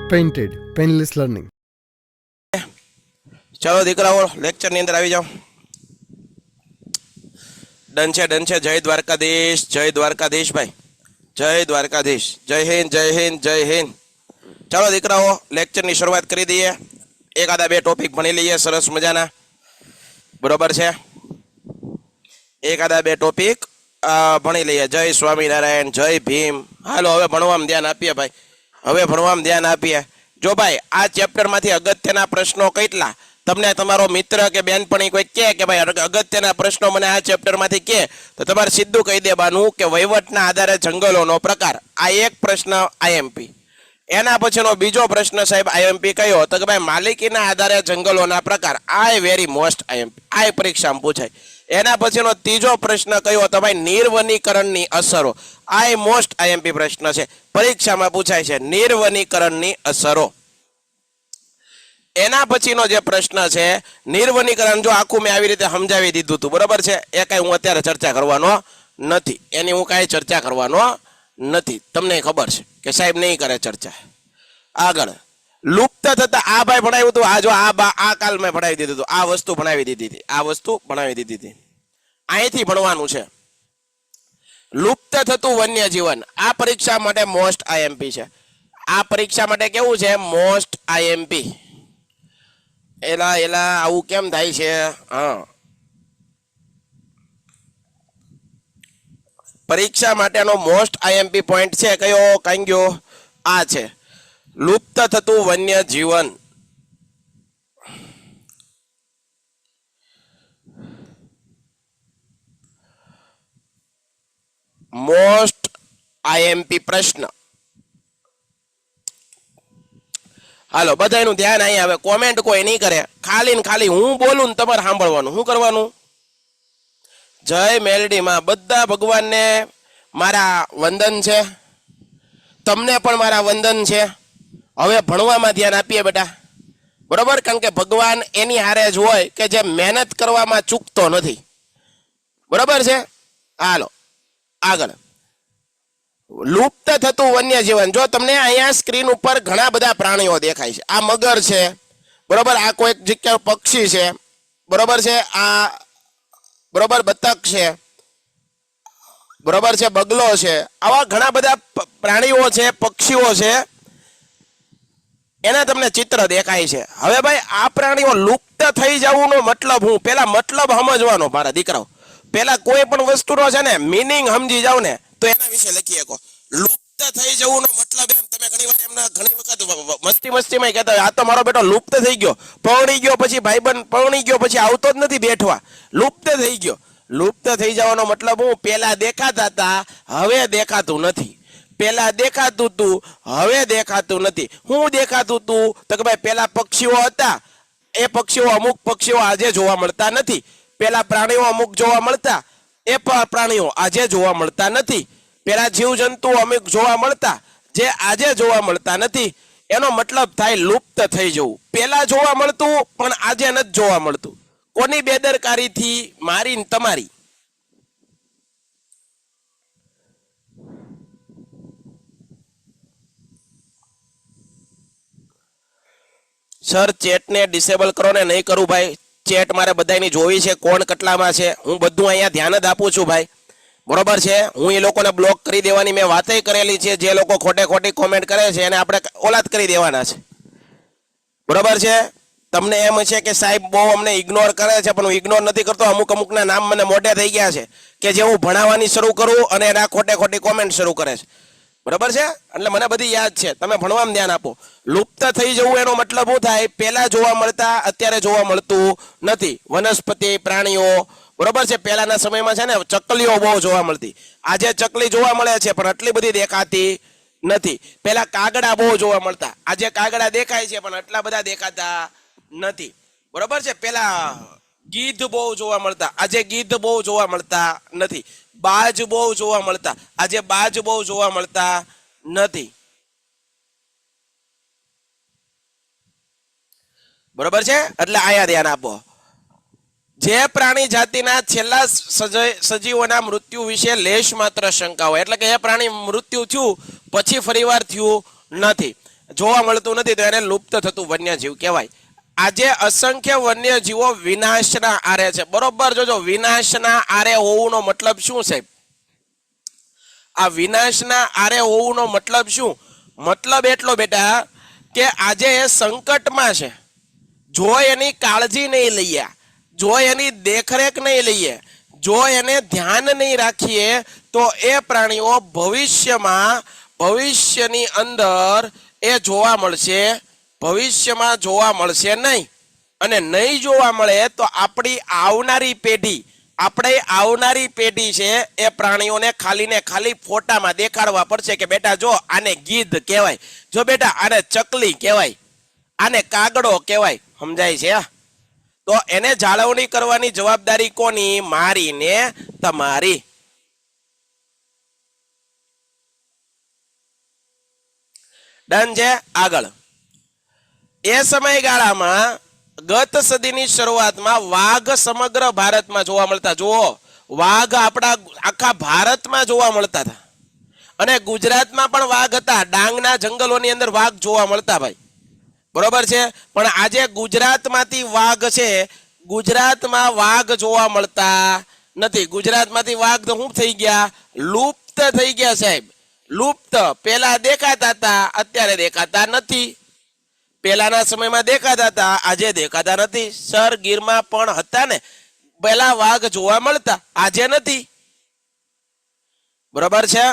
Painted, painless learning. ચલો દીકરાઓ lecture ની અંદર આવી જાઓ. ડન છે જય દ્વારકાધીશ ભાઈ, જય દ્વારકાધીશ, જય હિન્દ જય હિન્દ જય હિન્દ. ચાલો દીકરાઓ લેક્ચર ની શરૂઆત કરી દઈએ. એકાદા બે ટોપિક ભણી લઈએ સરસ મજાના, બરોબર છે. એકાદા બે ટોપિક ભણી લઈએ. જય સ્વામિનારાયણ, જય ભીમ. હાલો હવે ભણવામાં ધ્યાન આપીએ ભાઈ, હવે ભણવામાં ધ્યાન આપીએ. જો ભાઈ આ ચેપ્ટર માંથી અગત્યના પ્રશ્નો કેટલા તમને તમારો મિત્ર કે બેનપણી કોઈ કહે કે ભાઈ અગત્યના પ્રશ્નો મને આ ચેપ્ટર માંથી કહે, તો તમારે સીધું કહી દેવાનું કે વહીવટના આધારે જંગલોનો પ્રકાર. આ એક પ્રશ્ન આઈએમપી. એના પછીનો બીજો પ્રશ્ન સાહેબ આઈએમપી કયો તો કે ભાઈ માલિકીના આધારે જંગલોના પ્રકાર. આ વેરી મોસ્ટ આઈએમપી, આ પરીક્ષામાં પૂછાય. એના પછીનો ત્રીજો પ્રશ્ન કયો તો ભાઈ નિર્વનીકરણની અસરો. આ મોસ્ટ આઈએમપી પ્રશ્ન છે, પરીક્ષામાં પૂછાય છે, નિર્વનીકરણની અસરો. એના પછીનો જે પ્રશ્ન છે નિર્વનીકરણ, જો આખું મેં આવી રીતે સમજાવી દીધું હતું, બરોબર છે. એ કઈ હું અત્યારે ચર્ચા કરવાનો નથી, એની હું કાંઈ ચર્ચા કરવાનો નથી. તમને ખબર છે કે સાહેબ નહીં કરે ચર્ચા. આગળ લુપ્ત થતા આ ભાઈ ભણાવ્યું હતું, આ જો આ કાલ મેં ભણાવી દીધું હતું, આ વસ્તુ ભણાવી દીધી હતી, આ વસ્તુ ભણાવી દીધી હતી. અહીંથી ભણવાનું છે. લુપ્ત થતું વન્યજીવન આ પરીક્ષા માટે મોસ્ટ આઈએમપી છે. આ પરીક્ષા માટે કેવું છે? Most IMP. એલા આવું કેમ થાય છે? હા, પરીક્ષા માટેનો મોસ્ટ આઈએમપી પોઈન્ટ છે કયો? કઈ ગયો? આ છે લુપ્ત થતું વન્ય જીવન. મોસ્ટ આઈએમપી પ્રશ્ન. હાલો બધાનું ધ્યાન અહીં આવે, કોમેન્ટ કોઈ નહીં કરે, ખાલી ને ખાલી હું બોલું ને તમારે સાંભળવાનું. શું કરવાનું? જય મેલડીમાં બધા ભગવાનને મારા વંદન છે, તમને પણ મારા વંદન છે. હવે ભણવામાં ધ્યાન આપીએ બેટા, બરોબર? કારણ કે ભગવાન એની હારે જ હોય કે જે મહેનત કરવામાં ચૂકતો નથી, બરોબર છે. હાલો આગળ. લુપ્ત થતું વન્યજીવન. જો તમને અહીંયા સ્ક્રીન ઉપર ઘણા બધા પ્રાણીઓ દેખાય છે. આ મગર છે, બરોબર? આ કોઈક જગ્યા પક્ષી છે, બરોબર છે. આ બરોબર બતક છે, બરોબર છે, બગલો છે. આવા ઘણા બધા પ્રાણીઓ છે, પક્ષીઓ છે, એના તમને ચિત્ર દેખાય છે. હવે ભાઈ આ પ્રાણીઓ લુપ્ત થઈ જવાનો મતલબ હું? પેલા મતલબ સમજવાનો મારા દીકરાઓ. પેલા કોઈ પણ વસ્તુનો છે ને મીનિંગ સમજી જાવ ને તો એના વિશે લખી શકો. લુપ્ત થઈ જવાનો મતલબ એમ, તમે ઘણી વખત મસ્તીમાં કહેતા હોય આ તો મારો બેટો લુપ્ત થઈ ગયો, પૌણી ગયો, પછી ભાઈબંધ પૌણી ગયો, પછી આવતો જ નથી બેઠવા, લુપ્ત થઈ ગયો. લુપ્ત થઈ જવાનો મતલબ હું? પેલા દેખાતા હતા હવે દેખાતું નથી, પેલા દેખાતું તું હવે દેખાતું નથી. શું દેખાતું તું તો કે ભાઈ પેલા પક્ષીઓ હતા, એ પક્ષીઓ અમુક પક્ષીઓ આજે જોવા મળતા નથી. પેલા પ્રાણીઓ અમુક જોવા મળતા, એ પ્રાણીઓ આજે જોવા મળતા નથી. પેલા જીવજંતુ અમુક જોવા મળતા, જે આજે જોવા મળતા નથી. એનો મતલબ થાય લુપ્ત થઈ જવું. પેલા જોવા મળતું પણ આજે નથી જોવા મળતું. કોની બેદરકારીથી? મારી ને તમારી. સર ચેટને ડિસેબલ કરો ને. નહીં કરું ભાઈ, ચેટ મારે બધાની જોવી છે, કોણ કેટલામાં છે. હું બધું અહીંયા ધ્યાન જ આપું છું ભાઈ, બરોબર છે. હું એ લોકોને બ્લોક કરી દેવાની મેં વાતય કરેલી છે. જે લોકો ખોટી કોમેન્ટ કરે છે એને આપણે ઓલાદ કરી દેવાના છે, બરોબર છે. તમને એમ છે કે સાહેબ બહુ અમને ઇગ્નોર કરે છે, પણ હું ઇગ્નોર નથી કરતો. અમુકના નામ મને મોઢે થઈ ગયા છે કે જે હું ભણાવવાની શરૂ કરું અને એના ખોટી કોમેન્ટ શરૂ કરે છે, બરોબર છે. એટલે મને બધી યાદ છે, તમે ભણવામાં ધ્યાન આપો. લુપ્ત થઈ જવું એનો મતલબ શું થાય? પેલા જોવા મળતા અત્યારે જોવા મળતું નથી. વનસ્પતિ, પ્રાણીઓ, બરોબર છે. પહેલાના સમયમાં છે ને ચકલીઓ બહુ જોવા મળતી, આજે ચકલી જોવા મળે છે પણ આટલી બધી દેખાતી નથી. પેલા કાગડા બહુ જોવા મળતા, આજે કાગડા દેખાય છે પણ આટલા બધા દેખાતા નથી, બરોબર છે. પેલા ગીધ બહુ જોવા મળતા, આજે ગીધ બહુ જોવા મળતા નથી. બાજ બહુ જોવા મળતા, આજે બાજ બહુ જોવા મળતા નથી, બરોબર છે. એટલે આયા ધ્યાન આપો. જે પ્રાણી જાતિના છેલ્લા સજીવોના મૃત્યુ વિશે લેશ માત્ર શંકા હોય, એટલે કે એ પ્રાણી મૃત્યુ થયું પછી ફરીવાર થયું નથી. જોવા મળતું નથી તો એને લુપ્ત થતું વન્યજીવ કહેવાય. આજે અસંખ્ય વન્યજીવો વિનાશના આરે છે. બરોબર જોજો, વિનાશના આરે હોવુંનો મતલબ શું છે? આ વિનાશના આરે હોવુંનો મતલબ શું? મતલબ એટલો બેટા કે આજે એ સંકટમાં છે. જો એની કાળજી નહીં લઈએ, જો એની દેખરેખ નહીં લઈએ, જો એને ધ્યાન નહીં રાખીએ તો એ પ્રાણીઓ ભવિષ્યની અંદર એ જોવા મળશે, ભવિષ્યમાં જોવા મળશે નહીં. અને નહીં જોવા મળે તો આપણી આવનારી પેઢી છે એ પ્રાણીઓને ખાલી ને ખાલી ફોટામાં દેખાડવા પડશે કે બેટા જો આને ગીધ કહેવાય, જો બેટા આને ચકલી કહેવાય, આને કાગડો કહેવાય. સમજાય છે? તો એને જાળવણી કરવાની જવાબદારી કોની? મારી ને તમારી. ડન છે? આગળ એ સમયગાળામાં ગત સદીની શરૂઆતમાં વાઘ સમગ્ર ભારતમાં જોવા મળતા. જુઓ, વાઘ આપણા આખા ભારતમાં જોવા મળતા હતા અને ગુજરાતમાં પણ વાઘ હતા. ડાંગના જંગલોની અંદર વાઘ જોવા મળતા ભાઈ. બરોબર છે? પણ આજે ગુજરાતમાંથી વાઘ છે, ગુજરાતમાં વાઘ જોવા મળતા નથી. ગુજરાતમાંથી વાઘ તો શું થઈ ગયા? લુપ્ત થઈ ગયા સાહેબ, લુપ્ત. પેલા દેખાતા હતા, અત્યારે દેખાતા નથી. પેલાના સમયમાં દેખાતા હતા, આજે દેખાતા નથી. સર ગીરમાં પણ હતા ને, પેલા વાઘ જોવા મળતા, આજે નથી. બરોબર છે?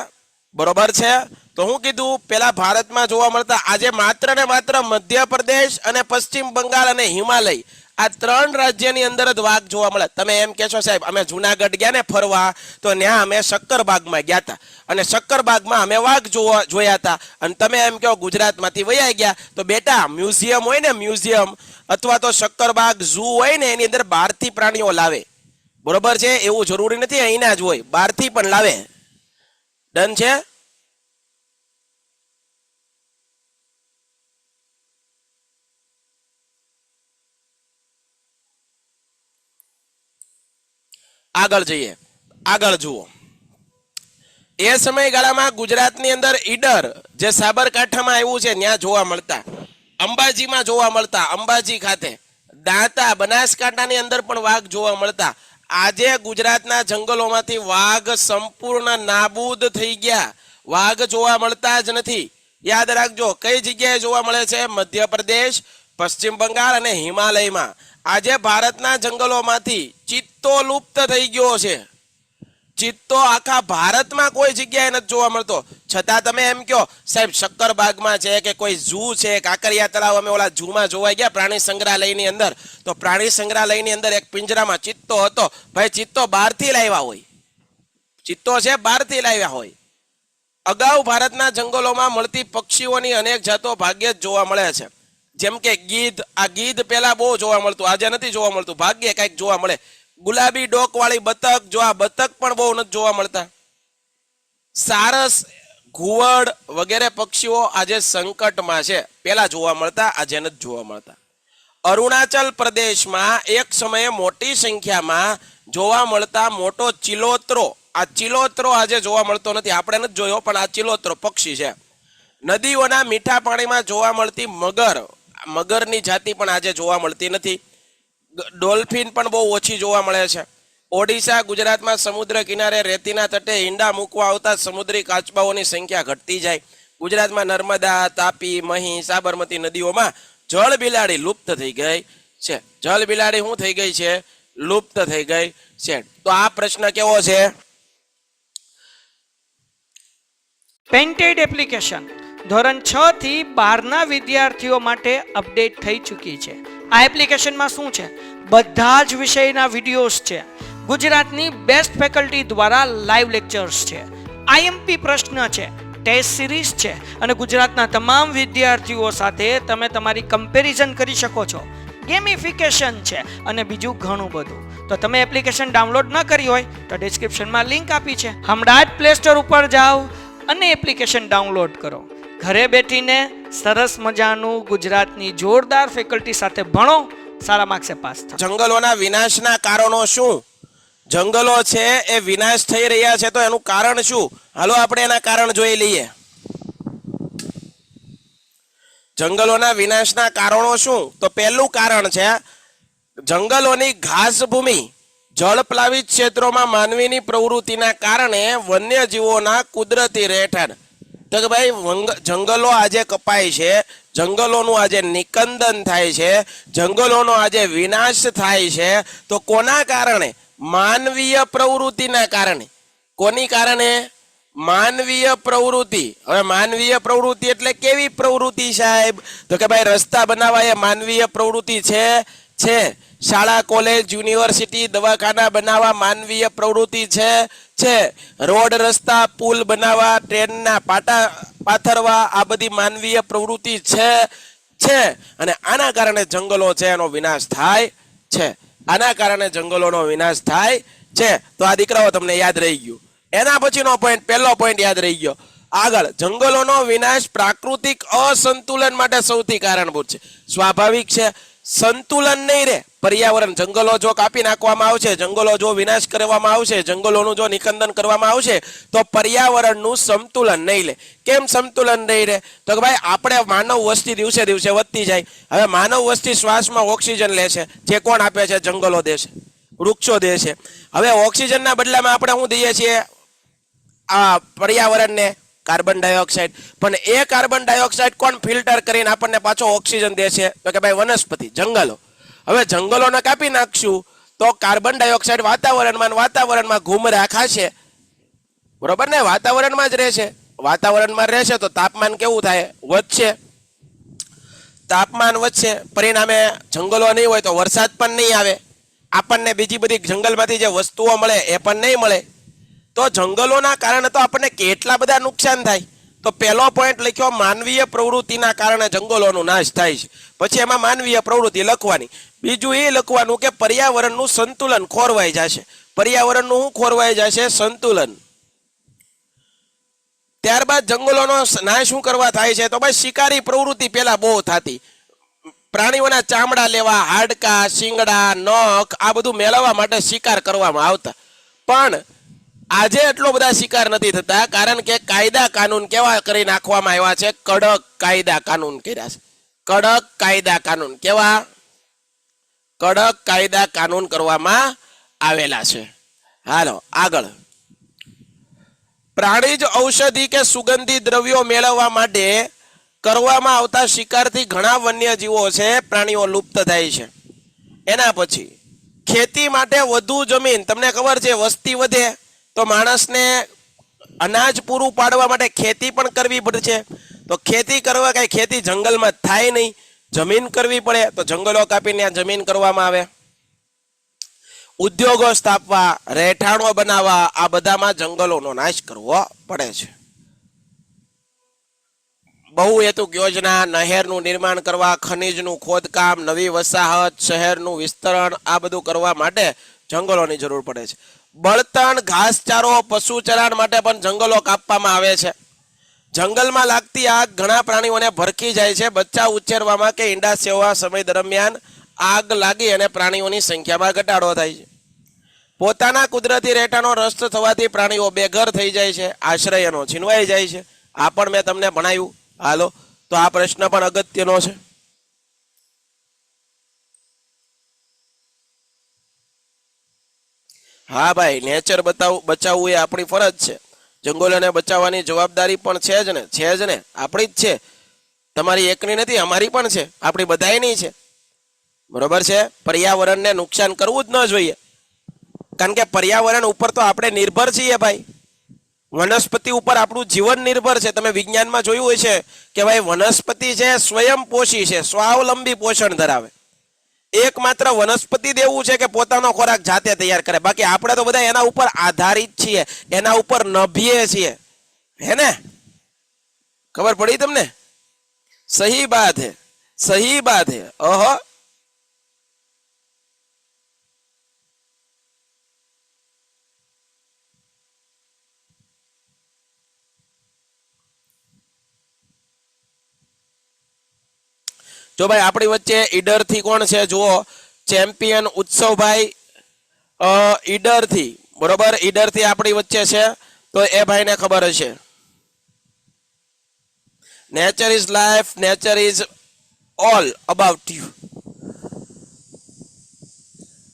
બરોબર છે? તો હું કીધું પેલા ભારતમાં જોવા મળતા, આજે માત્ર ને માત્ર મધ્યપ્રદેશ અને પશ્ચિમ બંગાળ અને હિમાલય આ 3 રાજ્યની અંદર જ વાઘ જોવા મળે. તમે એમ કહેશો સાહેબ અમે જુનાગઢ ગયા ને ફરવા, તો ત્યાં અમે શક્કરબાગમાં ગયા હતા અને શક્કરબાગમાં અમે વાઘ જોયા હતા. અને તમે એમ કહો ગુજરાતમાંથી વયા ગયા, તો બેટા મ્યુઝિયમ હોય ને, મ્યુઝિયમ અથવા તો શક્કરબાગ ઝૂ હોય ને, એની અંદર બહારથી પ્રાણીઓ લાવે. બરોબર છે? એવું જરૂરી નથી અહીંના જ હોય, બહારથી પણ લાવે. ડન છે? આગળ જઈએ, આગળ જુઓ. એ સમયગાળામાં ગુજરાતની અંદર ઈડર જે સાબરકાંઠામાં આવ્યું છે ત્યાં જોવા મળતા, અંબાજીમાં જોવા મળતા, અંબાજી ખાતે, દાંતા બનાસકાંઠાની અંદર પણ વાઘ જોવા મળતા. આજે ગુજરાતના જંગલોમાંથી વાઘ સંપૂર્ણ નાબૂદ થઈ ગયા, વાઘ જોવા મળતા જ નથી. યાદ રાખજો, કઈ જગ્યાએ જોવા મળે છે? મધ્યપ્રદેશ, પશ્ચિમ બંગાળ અને હિમાલયમાં. આજે ભારતના જંગલોમાંથી ચિત્તો લુપ્ત થઈ ગયો છે. ચિત્તો આખા ભારતમાં કોઈ જગ્યાએ નથી જોવા મળતો. છતાં તમે એમ કહો સાહેબ શક્કરબાગમાં છે કે કોઈ ઝૂ છે, કાંકરિયા તળાવ અમે ઓલા ઝૂમાં જોવા ગયા પ્રાણી સંગ્રહાલયની અંદર, તો પ્રાણી સંગ્રહાલયની અંદર એક પિંજરામાં ચિત્તો હતો. ભાઈ ચિત્તો બહારથી લાવ્યા હોય, ચિત્તો છે બહારથી લાવ્યા હોય. અગાઉ ભારતના જંગલોમાં મળતી પક્ષીઓની અનેક જાતો ભાગ્યે જ જોવા મળે છે. જેમ કે ગીધ, આ ગીધ પેલા બહુ જોવા મળતું, આજે નથી જોવા મળતું, ભાગ્યે કઈક જોવા મળે. ગુલાબી ડોક વાળી બતક, જો આ બતક પણ બહુ નથી જોવા મળતા. સારસ, ઘુવડ વગેરે પક્ષીઓ આજે સંકટમાં છે. પેલા જોવા મળતા, આજે નથી જોવા મળતા. અરુણાચલ પ્રદેશમાં એક સમયે મોટી સંખ્યામાં જોવા મળતા મોટો ચિલોત્રો, આ ચિલોત્રો આજે જોવા મળતો નથી. આપણે નથી જોયો પણ આ ચિલોત્રો પક્ષી છે. નદીઓના મીઠા પાણીમાં જોવા મળતી મગર, મગરની જાતિ પણ આજે જોવા મળતી નથી. ડોલ્ફિન પણ બહુ ઓછી જોવા મળે છે. ઓડિશા, ગુજરાતમાં સમુદ્ર કિનારે રેતીના તટે ઈંડા મૂકવા આવતા સમુદ્રી કાચબાઓની સંખ્યા ઘટતી જાય. ગુજરાતમાં નર્મદા, તાપી, મહી, સાબરમતી નદીઓમાં જળ બિલાડી લુપ્ત થઈ ગઈ છે. જળ બિલાડી શું થઈ ગઈ છે? લુપ્ત થઈ ગઈ છે. તો આ પ્રશ્ન કેવો છે? પેન્ટેડ એપ્લિકેશન ધોરણ 6 થી 12ના વિદ્યાર્થીઓ માટે અપડેટ થઈ ચૂકી છે. આ એપ્લિકેશનમાં શું છે? બધા જ વિષયના વિડીયોઝ છે. ગુજરાતની બેસ્ટ ફેકલ્ટી દ્વારા લાઈવ લેક્ચર્સ છે. આઈએમપી પ્રશ્ન છે, ટેસ્ટ સિરીઝ છે અને ગુજરાતના તમામ વિદ્યાર્થીઓ સાથે તમે તમારી કમ્પેરિઝન કરી શકો છો. ગેમિફિકેશન છે અને બીજું ઘણું બધું. તો તમે એપ્લિકેશન ડાઉનલોડ ન કરી હોય તો ડિસ્ક્રિપ્શનમાં લિંક આપી છે, હમણાં જ પ્લે સ્ટોર ઉપર જાઓ અને એપ્લિકેશન ડાઉનલોડ કરો. ઘરે બેઠીને સરસ મજાનું ગુજરાતની જોરદાર ફેકલ્ટી સાથે ભણો, સારા માર્ક્સે પાસ થાઓ. જંગલોના વિનાશના કારણો શું? જંગલો છે એ વિનાશ થઈ રહ્યા છે તો એનું કારણ શું? હાલો આપણે એના કારણ જોઈ લઈએ. જંગલોના વિનાશના કારણો શું? તો પહેલું કારણ છે જંગલોની ઘાસભૂમિ જળપ્લાવિત ક્ષેત્રોમાં માનવીની પ્રવૃત્તિના કારણે વન્યજીવોના કુદરતી રહેઠાણ. તો કે ભાઈ જંગલો આજે કપાય છે, જંગલોનું આજે નિકંદન થાય છે, જંગલોનો આજે વિનાશ થાય છે, તો કોના કારણે? માનવીય પ્રવૃત્તિના કારણે. કોની કારણે? માનવીય પ્રવૃત્તિ. હવે માનવીય પ્રવૃત્તિ એટલે કેવી પ્રવૃત્તિ સાહેબ? તો કે ભાઈ રસ્તા બનાવવા એ માનવીય પ્રવૃત્તિ છે. શાળા કોલેજ યુનિવર્સિટી દવાખાના બનાવવા માનવીય પ્રવૃત્તિ છે. રોડ રસ્તા પુલ બનાવવા ટ્રેનના પાટા પાથરવા આ બધી માનવીય પ્રવૃત્તિ છે. અને આના કારણે જંગલો છે એનો વિનાશ થાય છે. આના કારણે જંગલોનો વિનાશ થાય છે. તો આ દીકરાઓ તમને યાદ રહી ગયું. એના પછીનો પોઈન્ટ, પહેલો પોઈન્ટ યાદ રહી ગયો. આગળ, જંગલોનો વિનાશ પ્રાકૃતિક અસંતુલન માટે સૌથી કારણભૂત છે. સ્વાભાવિક છે, સંતુલન નહીં રહે. પર્યાવરણ, જંગલો જો કાપી નાખવામાં આવશે, જંગલો જો વિનાશ કરવામાં આવશે, જંગલોનું જો નિકંદન કરવામાં આવશે તો પર્યાવરણનું સંતુલન નહીં લે. કેમ સંતુલન નહીં રહે? તો કે ભાઈ આપણે માનવ વસ્તી દિવસે દિવસે વધતી જાય. હવે માનવ વસ્તી શ્વાસમાં ઓક્સિજન લે છે, જે કોણ આપે છે? જંગલો દે છે, વૃક્ષો દે છે. હવે ઓક્સિજનના બદલામાં આપણે શું દઈએ છીએ? આ પર્યાવરણને કાર્બન ડાયોક્સાઇડ. પણ એ કાર્બન ડાયોક્સાઇડ કોણ ફિલ્ટર કરીને આપણને પાછો ઓક્સિજન દે છે? તો કે ભાઈ વનસ્પતિ, જંગલો. હવે જંગલોને કાપી નાખશું તો કાર્બન ડાયોક્સાઇડ વાતાવરણમાં ઘૂમરા ખાશે, બરોબર ને? વાતાવરણમાં જ રહેશે. વાતાવરણમાં રહેશે તો તાપમાન કેવું થાય? વધશે. તાપમાન વધશે, પરિણામે જંગલો નહીં હોય તો વરસાદ પણ નહીં આવે. આપણને બીજી બધી જંગલમાંથી જે વસ્તુઓ મળે એ પણ નહીં મળે. તો જંગલોના કારણે તો આપણને કેટલા બધા નુકસાન થાય. તો પહેલો પોઈન્ટ લખ્યો, માનવીય પ્રવૃત્તિના કારણે જંગલોનું નાશ થાય છે. પછી એમાં માનવીય પ્રવૃત્તિ લખવાની. બીજું એ લખવાનું કે પર્યાવરણનું સંતુલન ખોરવાઈ જશે. પર્યાવરણનું શું ખોરવાઈ જશે? સંતુલન. ત્યારબાદ જંગલોનો નાશ શું કરવા થાય છે? તો ભાઈ શિકારી પ્રવૃત્તિ પહેલા બહુ થતી. પ્રાણીઓના ચામડા લેવા, હાડકા, શિંગડા, નખ આ બધું મેળવવા માટે શિકાર કરવામાં આવતા. પણ આજે એટલો બધા શિકાર નથી થતા, કારણ કે કાયદા કાનૂન કેવા કરી નાખવામાં આવ્યા છે? કડક કાયદા કાનૂન કર્યા છે. કડક કાયદા કાનૂન. કેવા? કડક કાયદા કાનૂન કરવામાં આવેલા છે. હાલો આગળ. પ્રાણીજ ઔષધિ કે સુગંધી દ્રવ્યો મેળવવા માટે કરવામાં આવતા શિકારથી ઘણા વન્યજીવો છે, પ્રાણીઓ લુપ્ત થાય છે. એના પછી ખેતી માટે વધુ જમીન. તમને ખબર છે વસ્તી વધે તો માણસને અનાજ પૂરું પાડવા માટે ખેતી પણ કરવી પડશે. તો ખેતી કરવા કઈ ખેતી જંગલમાં થાય નહીં, જમીન કરવી પડે. તો જંગલો કાપીને ત્યાં જમીન કરવામાં આવે. ઉદ્યોગો સ્થાપવા, રહેઠાણો બનાવવા, આ બધામાં જંગલોનો નાશ કરવો પડે છે. બહુહેતુક યોજના, નહેરનું નિર્માણ કરવા, ખનીજનું ખોદકામ, નવી વસાહત, શહેરનું વિસ્તરણ આ બધું કરવા માટે જંગલોની જરૂર પડે છે. બળતણ, ઘાસચારો, પશુ ચરાણ માટે પણ જંગલો કાપવામાં આવે છે. જંગલમાં લાગતી આગ ઘણા પ્રાણીઓને ભરખી જાય છે. બચ્ચા ઉછેરવામાં કે ઈંડા સેવવા સમય દરમિયાન આગ લાગી અને પ્રાણીઓની સંખ્યામાં ઘટાડો થાય છે. પોતાના કુદરતી રહેઠાણો નષ્ટ થવાથી પ્રાણીઓ બેઘર થઈ જાય છે, આશ્રયનો છીનવાઈ જાય છે. આ પણ મેં તમને ભણાવ્યું. હાલો, તો આ પ્રશ્ન પણ અગત્યનો છે. હા ભાઈ, નેચર બચાવવું એ આપણી ફરજ છે. જંગલોને બચાવવાની જવાબદારી પણ છે જ ને, આપણી જ છે. તમારી એકની નથી, અમારી પણ છે, આપણી બધાયની છે. બરોબર છે? પર્યાવરણને નુકસાન કરવું જ ન જોઈએ, કારણ કે પર્યાવરણ ઉપર તો આપણે નિર્ભર છીએ ભાઈ. વનસ્પતિ ઉપર આપણું જીવન નિર્ભર છે. તમે વિજ્ઞાનમાં જોયું હોય છે કે ભાઈ વનસ્પતિ છે સ્વયંપોષી છે, સ્વાવલંબી પોષણ ધરાવે. એકમાત્ર વનસ્પતિ જ એવું છે કે પોતાનો ખોરાક જાતે તૈયાર કરે. બાકી આપણે તો બધા એના ઉપર આધારિત છીએ, એના ઉપર નભીએ છીએ. હે ને? ખબર પડી તમને? સહી બાત હે, સહી બાત હે. ઓહો, જો ભાઈ આપણી વચ્ચે ઈડર થી કોણ છે? જુઓ, ચેમ્પિયન ઉત્સવભાઈ ઈડર થી. બરોબર, ઈડર થી આપણી વચ્ચે છે, તો એ ભાઈને ખબર હશે. Nature is life, nature is all about you.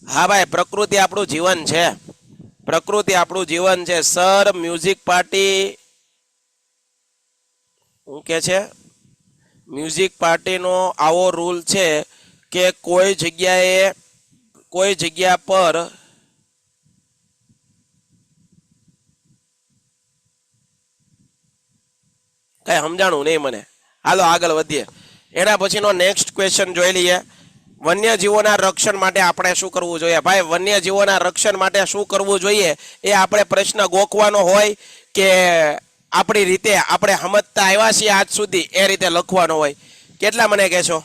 હા ભાઈ, પ્રકૃતિ આપણું જીવન છે. પ્રકૃતિ આપણું જીવન છે. સર મ્યુઝિક પાર્ટી શું કે છે? મ્યુઝિક પાર્ટીનો આવો રૂલ છે કે કોઈ જગ્યા પર કઈ સમજાણું નહીં મને. હાલો આગળ વધીએ. એના પછીનો નેક્સ્ટ ક્વેશ્ચન જોઈ લઈએ. વન્યજીવોના રક્ષણ માટે આપણે શું કરવું જોઈએ? ભાઈ, વન્યજીવોના રક્ષણ માટે શું કરવું જોઈએ એ આપણે પ્રશ્ન ગોખવાનો હોય કે આપણી રીતે આપણે સમજતા આવ્યા છીએ આજ સુધી એ રીતે લખવાનો હોય? કેટલા મને કહેશો?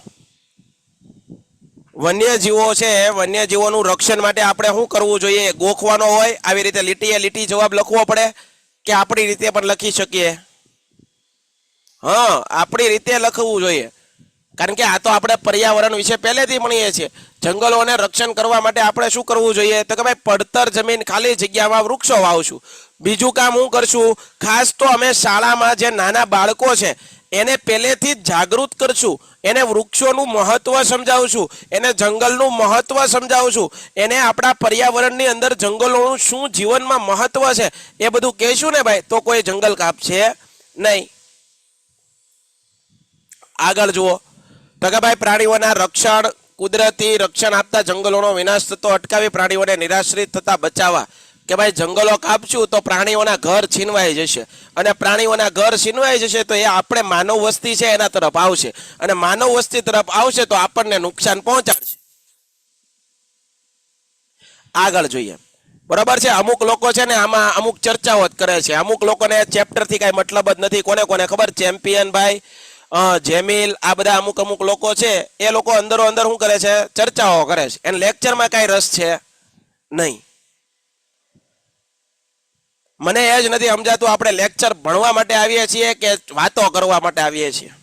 વન્યજીવો છે, વન્યજીવોનું રક્ષણ માટે આપણે શું કરવું જોઈએ ગોખવાનો હોય? આવી રીતે લીટીએ લીટી જવાબ લખવો પડે કે આપણી રીતે પણ લખી શકીએ? હા, આપણી રીતે લખવું જોઈએ. કારણ કે આ તો આપણે પર્યાવરણ વિશે પહેલેથી ભણીએ છીએ. જંગલોને રક્ષણ કરવા માટે આપણે શું કરવું જોઈએ? તો કે ભાઈ, પડતર જમીન ખાલી જગ્યામાં વૃક્ષો વાવશું. બીજું કામ હું કરશું? ખાસ તો અમે શાળામાં જે નાના બાળકો છે એને પહેલેથી જ જાગૃત કરશું. એને વૃક્ષોનું મહત્વ સમજાવશું, એને જંગલનું મહત્વ સમજાવશું, એને આપણા પર્યાવરણની અંદર જંગલોનું શું જીવનમાં મહત્વ છે એ બધું કહેશું ને ભાઈ, તો કોઈ જંગલ કાપશે નહીં. આગળ જુઓ. તો કે ભાઈ, પ્રાણીઓના રક્ષણ, કુદરતી રક્ષણ આપતા જંગલોનો વિનાશ થતો અટકાવી પ્રાણીઓને નિરાશ્રિત થતા બચાવવા. કે ભાઈ, જંગલો કાપશું તો પ્રાણીઓના ઘર છીનવાઈ જશે, અને પ્રાણીઓના ઘર છીનવાઈ જશે તો એ આપણે માનવ વસ્તી છે એના તરફ આવશે, અને માનવ વસ્તી તરફ આવશે તો આપણને નુકસાન પહોંચાડશે. આગળ જોઈએ. બરોબર છે. અમુક લોકો છે ને આમાં અમુક ચર્ચાઓ જ કરે છે. અમુક લોકોને ચેપ્ટરથી કાંઈ મતલબ જ નથી. કોને કોને ખબર? ચેમ્પિયન ભાઈ, જેમિલ, આ બધા અમુક લોકો છે એ લોકો અંદરો અંદર શું કરે છે? ચર્ચાઓ કરે છે. એને લેક્ચરમાં કાંઈ રસ છે નહીં. મને એ જ નથી સમજાતું આપણે લેક્ચર ભણવા માટે આવીએ છીએ કે વાતો કરવા માટે આવીએ છીએ?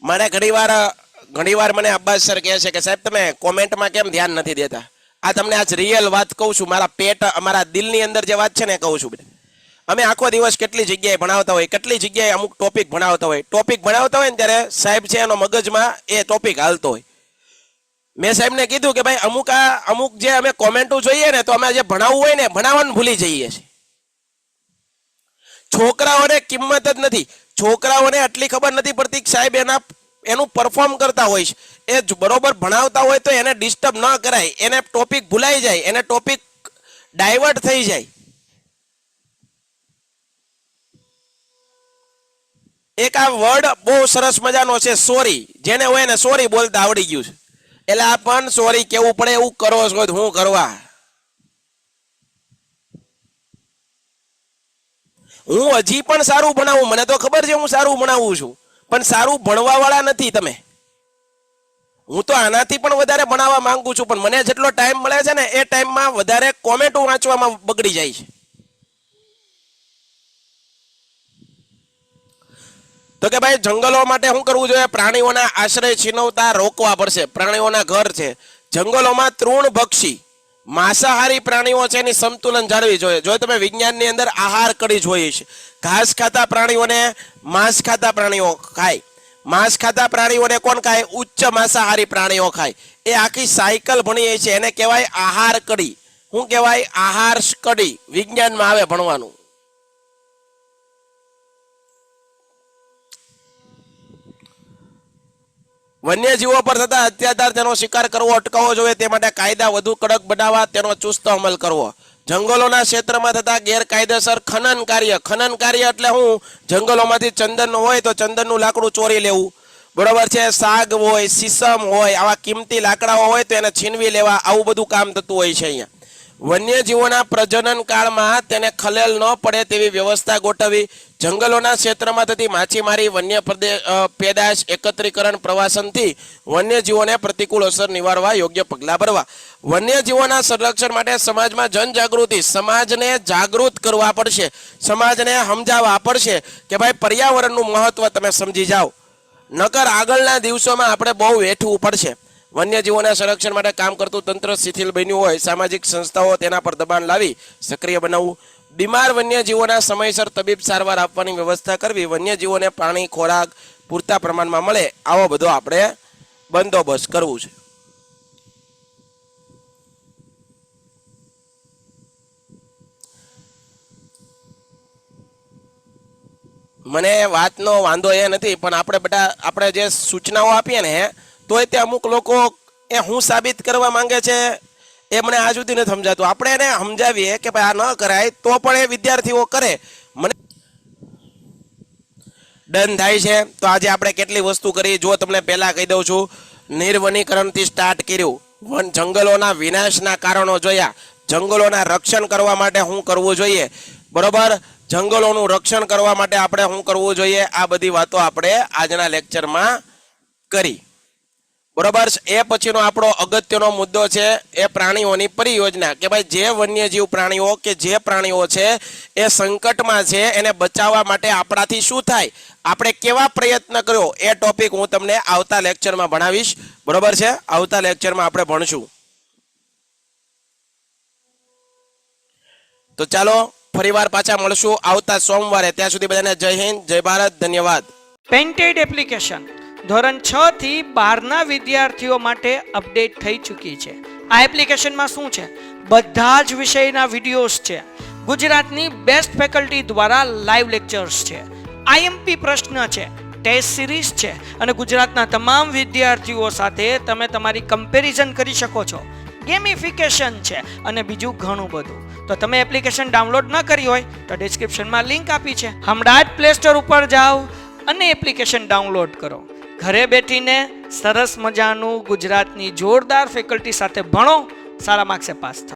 મને ઘણીવાર મને અબ્બાસ સર કહે છે કે સાહેબ તમે કોમેન્ટમાં કેમ ધ્યાન નથી દેતા? આ તમને આજ રિયલ વાત કહું છું, મારા દિલની અંદર જે વાત છે ને કહું છું. અમે આખો દિવસ કેટલી જગ્યાએ ભણાવતા હોય, કેટલી જગ્યાએ અમુક ટોપિક ભણાવતા હોય ને ત્યારે સાહેબ છે એનો મગજમાં એ ટોપિક હાલતો હોય. મેં સાહેબને કીધું કે ભાઈ અમુક જે અમે કોમેન્ટો જોઈએ ને તો અમે જે ભણાવવું હોય ને ભણાવવાનું ભૂલી જઈએ છીએ. છોકરાઓને કિંમત જ નથી. છોકરાઓને આટલી ખબર નથી પડતી કે સાહેબ એનું પરફોર્મ કરતા હોય છે. એ બરોબર ભણાવતા હોય તો એને ડિસ્ટર્બ ન કરાય, એને ટોપિક ભૂલાઈ જાય, એને ટોપિક ડાયવર્ટ થઈ જાય. એક આ વર્ડ બહુ સરસ મજાનો છે, સોરી. જેને હોય ને સોરી બોલતા આવડી ગયું છે, એટલે આ પણ સોરી કેવું પડે એવું કરો છો. હું કરવા? હું હજી પણ સારું ભણાવું, મને તો ખબર છે હું સારું ભણાવું છું, પણ સારું ભણવા વાળા નથી તમે. હું તો આનાથી પણ વધારે ભણાવવા માંગુ છું, પણ મને જેટલો ટાઈમ મળે છે ને એ ટાઈમમાં વધારે કોમેન્ટો વાંચવામાં બગડી જાય છે. તો કે ભાઈ, જંગલો માટે શું કરવું જોઈએ? પ્રાણીઓના આશ્રય છીનવતા રોકવા પડશે. પ્રાણીઓના ઘર છે. જંગલોમાં તૃણભક્ષી માંસાહારી પ્રાણીઓ છે એની સંતુલન જાળવી જોઈએ. જો તમે વિજ્ઞાનની અંદર આહાર કડી જોઈએ છે, ઘાસ ખાતા પ્રાણીઓને માંસ ખાતા પ્રાણીઓ ખાય, માંસ ખાતા પ્રાણીઓને કોણ ખાય? ઉચ્ચ માંસાહારી પ્રાણીઓ ખાય. એ આખી સાયકલ ભણીએ છે, એને કહેવાય આહાર કડી. શું કહેવાય? આહાર કડી. વિજ્ઞાનમાં આવે ભણવાનું. વન્યજીવો પર થતા અત્યાચાર, તેનો શિકાર કરવો અટકાવવો જોઈએ. તે માટે કાયદા વધુ કડક બનાવવા, તેનો ચુસ્ત અમલ કરવો. જંગલોના ક્ષેત્રમાં થતા ગેરકાયદેસર ખનન કાર્ય એટલે હું? જંગલોમાંથી ચંદન હોય તો ચંદનનું લાકડું ચોરી લેવું, બરોબર છે. સાગ હોય, સીસમ હોય, આવા કિંમતી લાકડાઓ હોય તો એને છીનવી લેવા, આવું બધું કામ થતું હોય છે અહીંયા. વન્યજીવોના પ્રજનન કાળમાં તેને ખલેલ ન પડે તેવી વ્યવસ્થા ગોઠવવી. જંગલોના ક્ષેત્રમાં થતી માછીમારી, વન્ય પેદાશ એકત્રીકરણ, પ્રવાસનથી વન્યજીવોને પ્રતિકૂળ અસર નિવારવા યોગ્ય પગલાં ભરવા. વન્યજીવોના સંરક્ષણ માટે સમાજમાં જનજાગૃતિ, સમાજને જાગૃત કરવા પડશે, સમાજને સમજાવવા પડશે કે ભાઈ પર્યાવરણનું મહત્વ તમે સમજી જાઓ. નકર આગળના દિવસોમાં આપણે બહુ વેઠવું પડશે. વન્યજીવોના સંરક્ષણ માટે કામ કરતું તંત્ર શિથિલ બન્યું હોય, સામાજિક સંસ્થાઓ તેના પર દબાણ લાવી સક્રિય બનાવવું, બીમાર વન્યજીવોના સમયસર તબીબ સારવાર આપવાની વ્યવસ્થા કરવી, વન્યજીવોને પાણી ખોરાક પૂરતા પ્રમાણમાં મળે, આવો બધો આપણે બંદોબસ્ત કરવું છે. મને વાતનો વાંધો એ નથી, પણ આપણે જે સૂચનાઓ આપીએ ને તોય તે અમુક લોકો એ હું સાબિત કરવા માંગે છે એ મને આ સુધી નથી સમજાતું. આપણે એને સમજાવીએ કે ભાઈ આ ન કરાય તો પણ એ વિદ્યાર્થીઓ કરે. મને ડન થાય છે. તો આજે આપણે કેટલી વસ્તુ કરી જો તમને પહેલા કહી દઉં છું. નિર્વનીકરણથી સ્ટાર્ટ કર્યું, જંગલોના વિનાશના કારણો જોયા, જંગલોના રક્ષણ કરવા માટે શું કરવું જોઈએ, બરોબર, જંગલોનું રક્ષણ કરવા માટે આપણે શું કરવું જોઈએ, આ બધી વાતો આપણે આજના લેક્ચરમાં કરી, બરોબર. એ પછીનો આપણો અગત્યનો મુદ્દો છે એ પ્રાણીઓની પરિયોજના, કે ભાઈ જે વન્યજીવ પ્રાણીઓ કે જે પ્રાણીઓ છે એ સંકટમાં છે એને બચાવવા માટે આપણાથી શું થાય, આપણે કેવા પ્રયત્ન કર્યો, એ ટોપિક હું તમને આવતા લેક્ચરમાં ભણાવીશ, બરોબર છે. આવતા લેક્ચરમાં આપણે ભણશું. તો ચાલો ફરીવાર પાછા મળશું આવતા સોમવારે. ત્યાં સુધી બધાને જય હિન્દ, જય ભારત, ધન્યવાદ. પેન્ટેડ એપ્લિકેશન ધોરણ 6 થી 12ના વિદ્યાર્થીઓ માટે અપડેટ થઈ ચૂકી છે. આ એપ્લિકેશનમાં શું છે, બધા જ વિષયના વિડીયોઝ છે, ગુજરાતની બેસ્ટ ફેકલ્ટી દ્વારા લાઈવ લેક્ચર્સ છે, આઈએમપી પ્રશ્ન છે, ટેસ્ટ સિરીઝ છે અને ગુજરાતના તમામ વિદ્યાર્થીઓ સાથે તમે તમારી કમ્પેરિઝન કરી શકો છો, ગેમિફિકેશન છે અને બીજું ઘણું બધું. તો તમે એપ્લિકેશન ડાઉનલોડ ન કરી હોય તો ડિસ્ક્રિપ્શનમાં લિંક આપી છે, હમણાં જ પ્લે સ્ટોર ઉપર જાઓ અને એપ્લિકેશન ડાઉનલોડ કરો. ઘરે બેઠીને સરસ મજાનું ગુજરાતની જોરદાર ફેકલ્ટી સાથે ભણો, સારા માર્ક્સે પાસ થાઓ.